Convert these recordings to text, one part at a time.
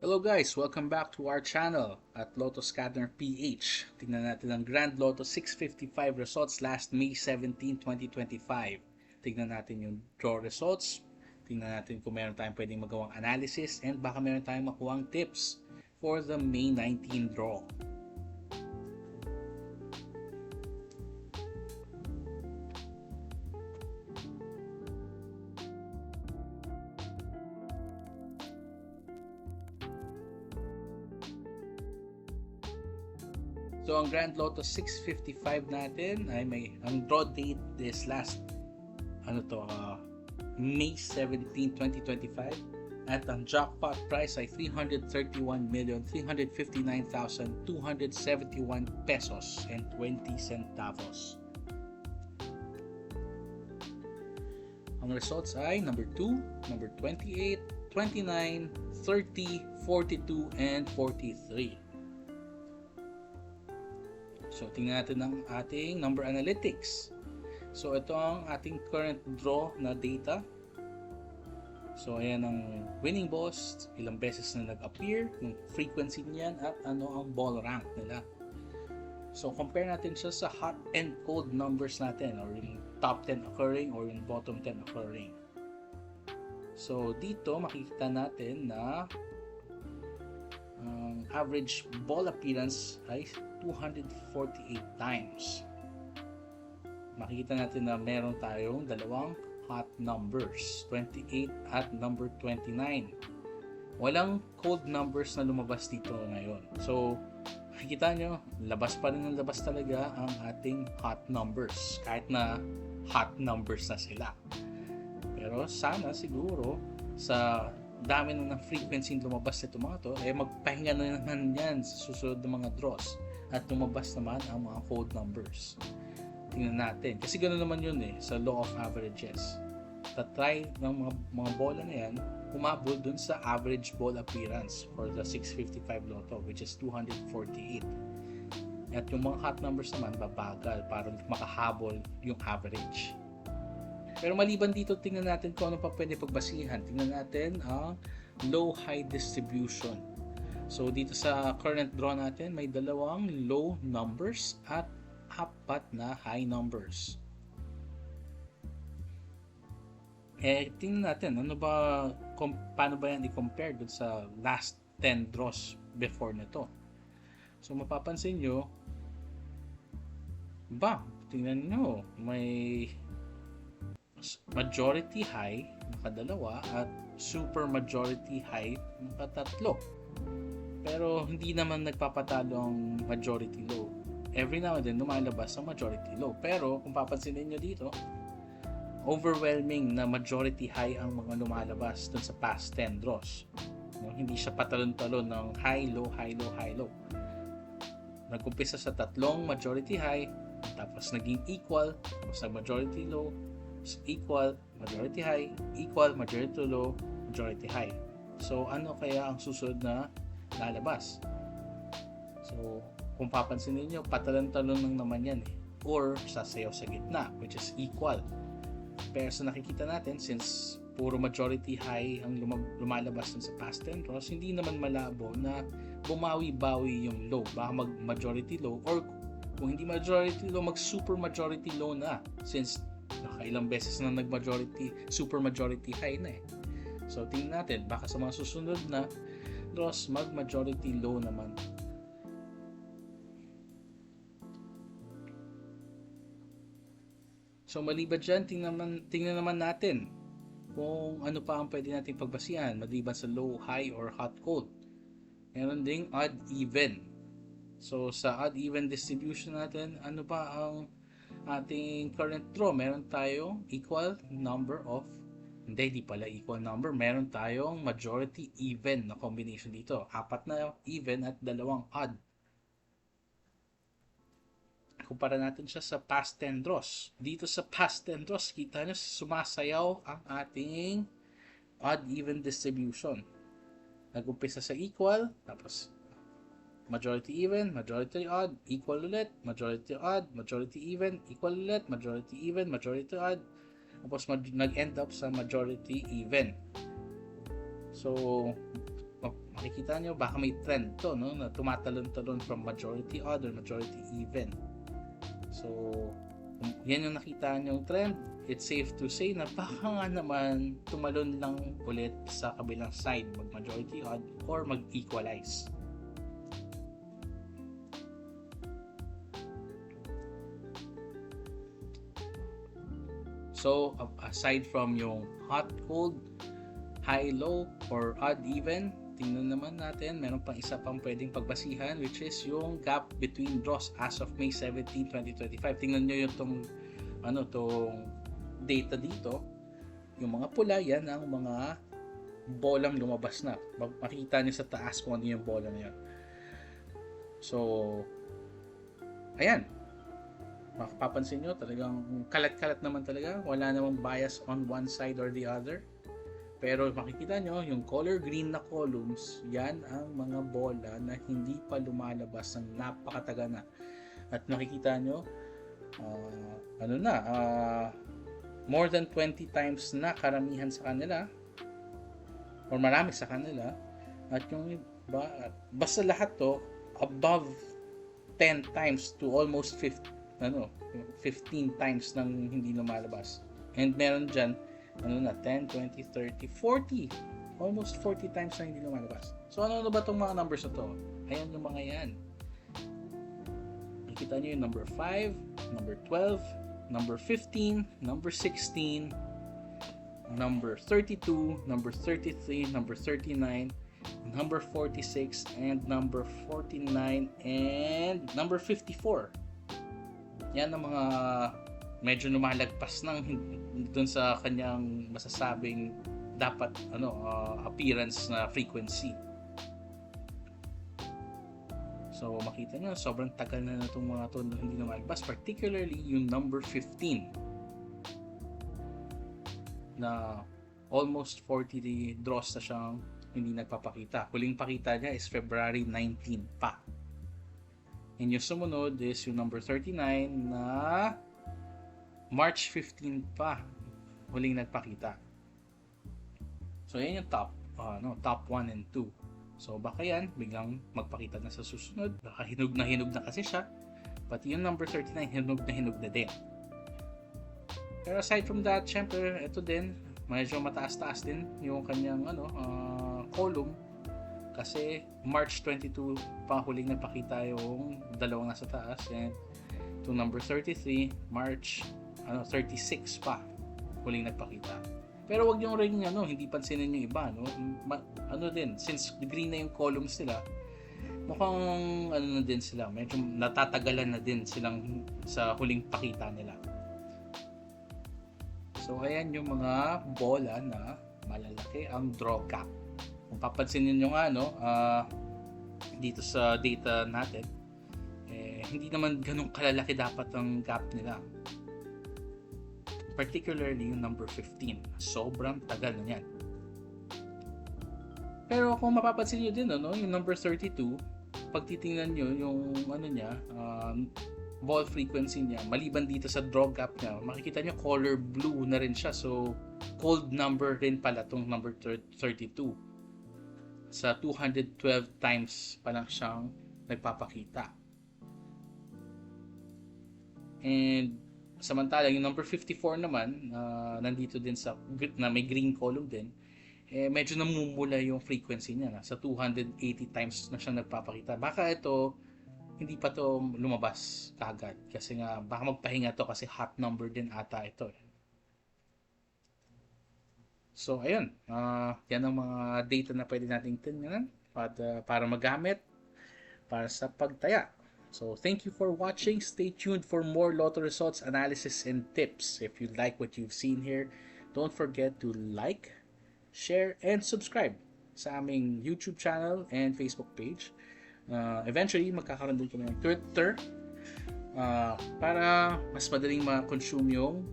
Hello guys! Welcome back to our channel at Lotto Scanner PH. Tingnan natin ang Grand Lotto 655 results last May 17, 2025. Tingnan natin yung draw results. Tingnan natin kung meron tayong pwedeng magawang analysis and baka meron tayong makuhang tips for the May 19 draw. So ang Grand Lotto 655 natin ay ang draw date is last May 17, 2025 at ang jackpot price ay 331,359,271 pesos and 20 centavos. Ang results ay number 2, number 28, 29, 30, 42 and 43. So, tingnan natin ang ating number analytics. So, ito ang ating current draw na data. So, ayan ang winning boss, ilang beses na nag-appear, yung frequency niyan at ano ang ball rank nila. So, compare natin siya sa hot and cold numbers natin or yung top 10 occurring or yung bottom 10 occurring. So, dito makikita natin na average ball appearance ay 248 times. Makikita natin na meron tayong dalawang hot numbers, 28 at number 29. Walang cold numbers na lumabas dito ngayon. So, makikita nyo, labas pa rin ng labas talaga ang ating hot numbers, kahit na hot numbers na sila. Pero sana siguro sa dami na ng frequency lumabas nito mga to, magpahinga na naman yan sa susunod ng mga draws at lumabas naman ang mga cold numbers. Tingnan natin. Kasi ganoon naman yun sa law of averages. Tatry ng mga bola na yan, umabot dun sa average ball appearance for the 655 Lotto, which is 248. At yung mga hot numbers naman, babagal para makahabol yung average. Pero maliban dito, tingnan natin kung ano pa pwede pagbasihan. Tingnan natin ang low-high distribution. So dito sa current draw natin, may dalawang low numbers at apat na high numbers. Tingnan natin, paano ba yan i-compare dun sa last 10 draws before nito. So mapapansin nyo, tingnan nyo, may majority high nakadalawa at super majority high nakatatlo. Pero hindi naman nagpapatalo ang majority low. Every now and then lumalabas ang majority low. Pero kung papansinin nyo dito, overwhelming na majority high ang mga lumalabas dun sa past 10 draws. Hindi siya patalon-talon ng high, low, high, low, high, low. Nag-umpisa sa tatlong majority high, tapos naging equal, tapos nag-majority low, equal, majority high, equal, majority low, majority high. So, ano kaya ang susunod na lalabas? So, kung papansin niyo, patalan-talon lang naman yan or sasayaw sa gitna, which is equal. Pero sa nakikita natin, since puro majority high ang lumalabas dun sa past 10 draws, hindi naman malabo na bumawi-bawi yung low. Baka mag-majority low or kung hindi majority low, mag-super majority low na since nakailang beses na super majority high na So, tingnan natin, baka sa mga susunod na draws, mag-majority low naman. So, maliban dyan, tingnan naman natin kung ano pa ang pwede natin pagbasihan maliban sa low, high, or hot, cold. Meron ding odd, even. So, sa odd, even distribution natin, ano pa ang ating current draw? Meron tayong equal number of hindi pala equal number. Meron tayong majority even na combination dito. 4 na even at 2 odd. Kumpara natin siya sa past 10 draws. Dito sa past 10 draws, kita nyo sumasayaw ang ating odd even distribution. Nag-umpisa sa equal, tapos majority even, majority odd, equal ulit, majority odd, majority even, equal ulit, majority even, majority odd, tapos nag-end up sa majority even. So, makikita nyo baka may trend to, no, na tumatalon-talon from majority odd or majority even. So yan yung nakita nyong trend. It's safe to say na baka nga naman tumalon lang ulit sa kabilang side, mag majority odd or mag equalize. So aside from yung hot, cold, high, low, or odd, even, tingnan naman natin, meron pang isa pang pwedeng pagbasihan, which is yung gap between draws as of May 17, 2025. Tingnan nyo yung tong data dito. Yung mga pula, yan ang mga bolang lumabas na. Makikita nyo sa taas kung ano yung bola na yan. So, ayan. Makapapansin nyo, talagang kalat-kalat naman talaga. Wala namang bias on one side or the other. Pero makikita nyo, yung color green na columns, yan ang mga bola na hindi pa lumalabas ng napakataga na. At makikita nyo, more than 20 times na karamihan sa kanila, or marami sa kanila. At yung iba, basta lahat to, above 10 times to almost 15 times nang hindi lumalabas. And meron dyan, 10, 20, 30, 40. Almost 40 times na hindi lumalabas. So ano ba itong mga numbers na to? Ayan yung mga yan. Nakikita nyo yung number 5, number 12, number 15, number 16, number 32, number 33, number 39, number 46, and number 49, and number 54. Yan ang mga medyo lumalagpas ng dun sa kanyang masasabing dapat appearance na frequency. So makita nyo, sobrang tagal na itong mga to na hindi lumalabas, particularly yung number 15 na almost 40 draws na siyang hindi nagpapakita. Huling pakita niya is February 19 pa. And yung sumunod is yung number 39 na March 15 pa huling nagpakita. So yan yung top 1 and 2. So baka yan biglang magpakita na sa susunod. Baka hinog na kasi siya. Pati yung number 39 hinog na din. Pero aside from that, syempre ito din medyo mataas-taas din yung kanyang column. Kasi March 22 pa huling nagpakita yung dalawang nasa taas, and to number 33 March 36 pa huling nagpakita. Pero wag yung ring hindi pansinin yung iba, din, since green na yung columns nila, mukhang na din sila, medyo natatagalan na din silang sa huling pakita nila. So ayan yung mga bola na malalaki ang draw gap. Kung papansinin nyo nga dito sa data natin, hindi naman ganun kalalaki dapat ang gap nila. Particularly yung number 15. Sobrang tagal na yan. Pero kung mapapansin nyo din, yung number 32, pag titingnan nyo yung ball frequency niya, maliban dito sa draw gap niya, makikita nyo color blue na rin siya. So, cold number rin pala itong number 32. Sa 212 times pa lang siyang nagpapakita. And samantala yung number 54 naman, nandito din na may green column din, medyo namumula yung frequency niya. Sa 280 times na siyang nagpapakita. Baka ito hindi pa to lumabas kagad kasi nga baka magpahinga to kasi hot number din ata ito. So ayun, yan ang mga data na pwede nating tingnan para magamit para sa pagtaya. So thank you for watching. Stay tuned for more lotto results, analysis, and tips. If you like what you've seen here, don't forget to like, share, and subscribe sa aming YouTube channel and Facebook page. Eventually, magkakaroon din kami ng Twitter para mas madaling ma-consume yung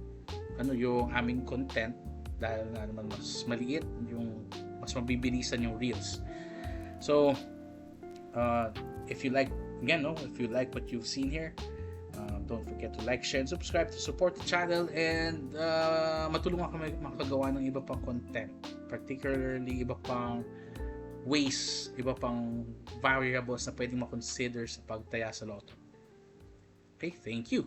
aming content. Dahil na naman mas maliit, mas mabibilisan yung reels. So, if you like what you've seen here, don't forget to like, share, and subscribe to support the channel, and matulungan kami makagawa ng iba pang content, particularly iba pang ways, iba pang variables na pwedeng makonsider sa pagtaya sa loto. Okay, thank you.